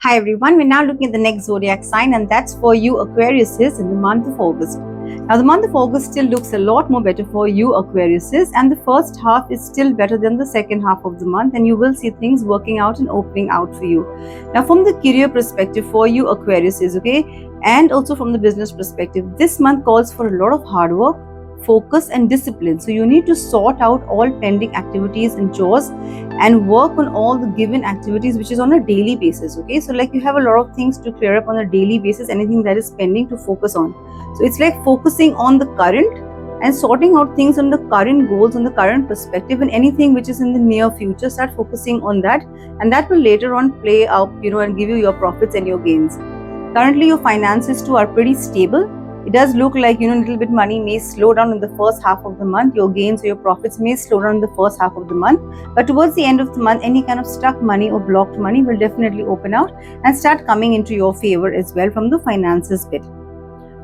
Hi everyone, we're now looking at the next zodiac sign, and that's for you Aquariuses in the month of August. Now, the month of August still looks a lot more better for you Aquariuses, and the first half is still better than the second half of the month, and you will see things working out and opening out for you. Now, from the career perspective for you Aquariuses, okay, and also from the business perspective, this month calls for a lot of hard work, focus, and discipline. So, you need to sort out all pending activities and chores and work on all the given activities, which is on a daily basis. Okay, so like you have a lot of things to clear up on a daily basis, anything that is pending to focus on. So it's like focusing on the current and sorting out things on the current goals, on the current perspective, and anything which is in the near future, start focusing on that, and that will later on play out, and give you your profits and your gains. Currently your finances too are pretty stable. It does look like a little bit money may slow down in the first half of the month. Your gains or your profits may slow down in the first half of the month, but towards the end of the month, any kind of stuck money or blocked money will definitely open out and start coming into your favor as well from the finances bit.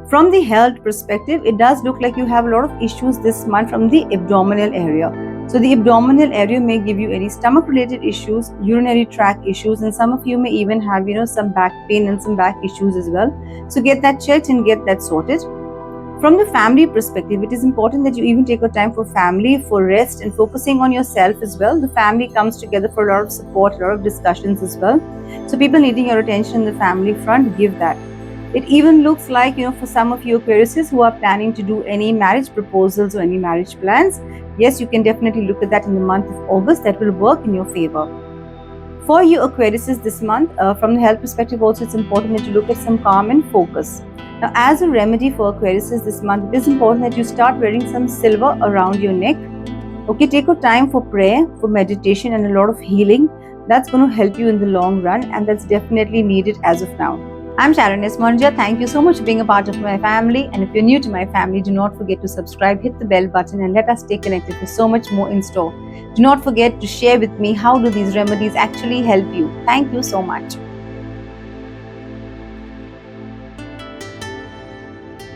From the health perspective, it does look like you have a lot of issues this month from the abdominal area. So the abdominal area may give you any stomach related issues, urinary tract issues, and some of you may even have some back pain and some back issues as well. So get that checked and get that sorted. From the family perspective, it is important that you even take a time for family, for rest, and focusing on yourself as well. The family comes together for a lot of support, a lot of discussions as well. So people needing your attention in the family front, give that. It even looks like, for some of you Aquariuses who are planning to do any marriage proposals or any marriage plans, yes, you can definitely look at that in the month of August. That will work in your favor. For you Aquariuses this month, from the health perspective also, it's important that you look at some calm and focus. Now, as a remedy for Aquariuses this month, it is important that you start wearing some silver around your neck. Okay, take your time for prayer, for meditation, and a lot of healing. That's going to help you in the long run, and that's definitely needed as of now. I'm Sharon S. Monja. Thank you so much for being a part of my family. And if you're new to my family, do not forget to subscribe, hit the bell button, and let us stay connected for so much more in store. Do not forget to share with me how do these remedies actually help you. Thank you so much.